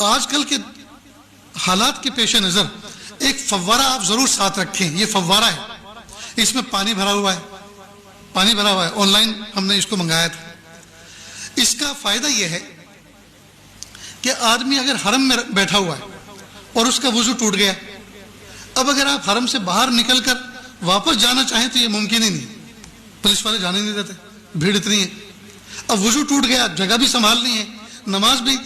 آج کل کے حالات کے پیش نظر ایک فوارہ آپ ضرور ساتھ رکھیں. یہ فوارہ ہے، اس میں پانی بھرا ہوا ہے، آن لائن ہم نے اس کو منگایا تھا. اس کا فائدہ یہ ہے کہ آدمی اگر حرم میں بیٹھا ہوا ہے اور اس کا وضو ٹوٹ گیا، اب اگر آپ حرم سے باہر نکل کر واپس جانا چاہیں تو یہ ممکن ہی نہیں. پولیس والے جانے نہیں دیتے، بھیڑ اتنی ہے. اب وضو ٹوٹ گیا، جگہ بھی سنبھالنی ہے، نماز بھی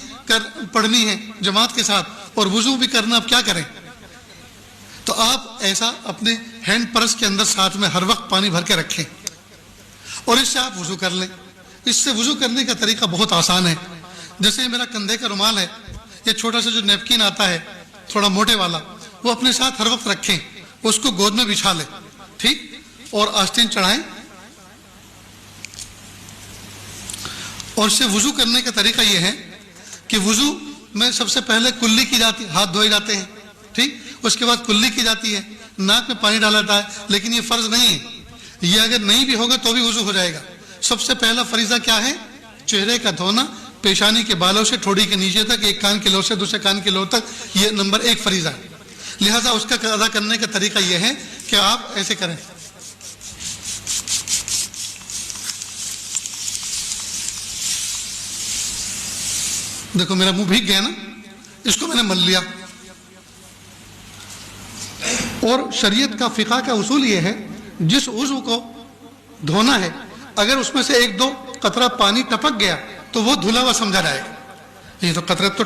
پڑھنی ہے جماعت کے ساتھ، اور وضو بھی کرنا. اب کیا کریں؟ تو آپ ایسا اپنے ہینڈ پرس کے اندر ساتھ میں ہر وقت پانی بھر کے رکھیں اور اس سے آپ وضو کر لیں. اس سے وضو کرنے کا طریقہ بہت آسان ہے. جیسے میرا کندھے کا رومال ہے، یہ چھوٹا سا جو نیپکن آتا ہے تھوڑا موٹے والا، وہ اپنے ساتھ ہر وقت رکھیں، اس کو گود میں بچھا لیں، ٹھیک، اور آستین چڑھائیں. اور اس سے وضو کرنے کا طریقہ یہ ہے کہ وضو میں سب سے پہلے کلی کی جاتی، ہاتھ دھوئے جاتے ہیں، ٹھیک، اس کے بعد کلی کی جاتی ہے، ناک میں پانی ڈالا جاتا ہے. لیکن یہ فرض نہیں ہے، یہ اگر نہیں بھی ہوگا تو بھی وضو ہو جائے گا. سب سے پہلا فریضہ کیا ہے؟ چہرے کا دھونا، پیشانی کے بالوں سے ٹھوڑی کے نیچے تک، ایک کان کی لو سے دوسرے کان کی لو تک. یہ نمبر 1 فریضہ ہے. لہذا اس کا ادا کرنے کا طریقہ یہ ہے کہ آپ ایسے کریں. دیکھو میرا منہ بھیگ گیا نا، اس کو میں نے مل لیا. اور شریعت کا فقہ کا اصول یہ ہے، جس عضو کو دھونا ہے اگر اس میں سے 1-2 قطرہ پانی ٹپک گیا تو وہ دھلا ہوا سمجھا جائے گا. یہ تو قطرات تو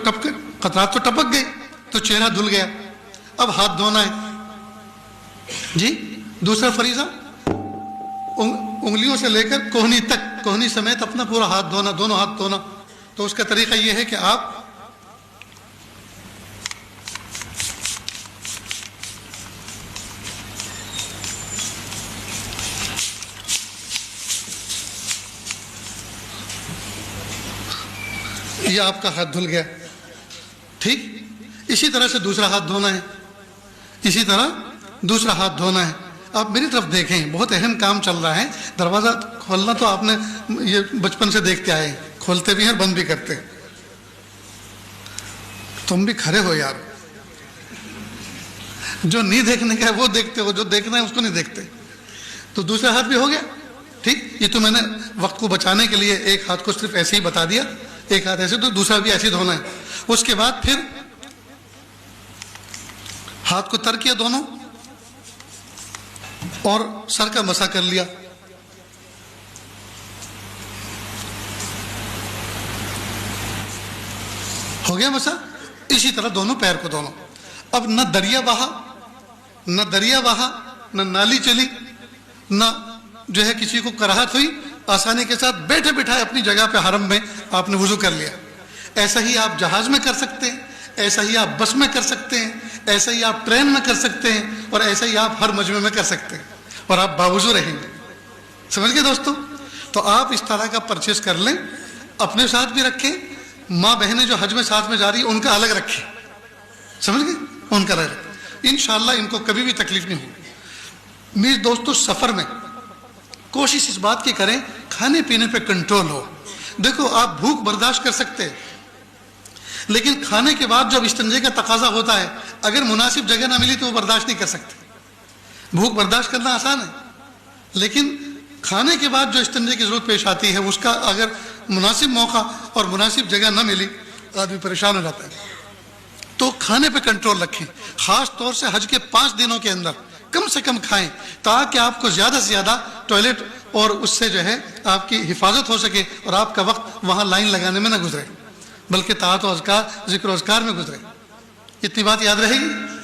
ٹپک گئے تو چہرہ دھل گیا. اب ہاتھ دھونا ہے جی. دوسرا فریضہ انگلیوں سے لے کر کوہنی تک، کوہنی سمیت اپنا پورا ہاتھ دھونا، دونوں ہاتھ دھونا. تو اس کا طریقہ یہ ہے کہ آپ یہ آپ کا ہاتھ دھل گیا، ٹھیک. اسی طرح سے دوسرا ہاتھ دھونا ہے، اسی طرح دوسرا ہاتھ دھونا ہے. آپ میری طرف دیکھیں، بہت اہم کام چل رہا ہے. دروازہ کھولنا تو آپ نے یہ بچپن سے دیکھتے آئے، کھولتے بھی ہیں اور بند بھی کرتے ہیں. تم بھی کھڑے ہو یار، جو نہیں دیکھنے کا ہے وہ دیکھتے ہو، جو دیکھنا ہے اس کو نہیں دیکھتے. تو دوسرا ہاتھ بھی ہو گیا، ٹھیک. یہ تو میں نے وقت کو بچانے کے لیے ایک ہاتھ کو صرف ایسے ہی بتا دیا، ایک ہاتھ ایسے، تو دوسرا بھی ایسے ہی دھونا ہے. اس کے بعد پھر ہاتھ کو تر کیا دونوں اور سر کا مسح کر لیا. ہو گیا مسح. اسی طرح دونوں پیر کو دونوں. اب نہ دریا بہا، نہ نالی چلی، نہ جو ہے کسی کو کراہت ہوئی، آسانی کے ساتھ بیٹھے بٹھائے اپنی جگہ پہ حرم میں آپ نے وضو کر لیا. ایسا ہی آپ جہاز میں کر سکتے ہیں، ایسا ہی آپ بس میں کر سکتے ہیں، ایسا ہی آپ ٹرین میں کر سکتے ہیں، اور ایسا ہی آپ ہر مجمع میں کر سکتے ہیں، اور آپ باوضو رہیں گے. سمجھ گئے دوستو؟ تو آپ اس طرح کا پرچیز کر لیں، اپنے ساتھ بھی رکھیں. ماں بہنیں جو حج میں ساتھ میں جا رہی ہیں ان کا الگ رکھیں. سمجھ گئے؟ ان کا الگ رکھیں. انشاءاللہ ان کو کبھی بھی تکلیف نہیں ہوگی. میرے دوستو، سفر میں کوشش اس بات کی کریں کھانے پینے پہ کنٹرول ہو. دیکھو آپ بھوک برداشت کر سکتے ہیں، لیکن کھانے کے بعد جب استنجے کا تقاضا ہوتا ہے، اگر مناسب جگہ نہ ملی تو وہ برداشت نہیں کر سکتے. بھوک برداشت کرنا آسان ہے، لیکن کھانے کے بعد جو استنجے کی ضرورت پیش آتی ہے، اس کا اگر مناسب موقع اور مناسب جگہ نہ ملی آدمی پریشان ہو جاتا ہے. تو کھانے پہ کنٹرول رکھیں. خاص طور سے حج کے 5 دنوں کے اندر کم سے کم کھائیں، تاکہ آپ کو زیادہ سے زیادہ ٹوائلٹ اور اس سے جو ہے آپ کی حفاظت ہو سکے، اور آپ کا وقت وہاں لائن لگانے میں نہ گزرے، بلکہ طاعت و اذکار، ذکر و اذکار میں گزرے. اتنی بات یاد رہے گی.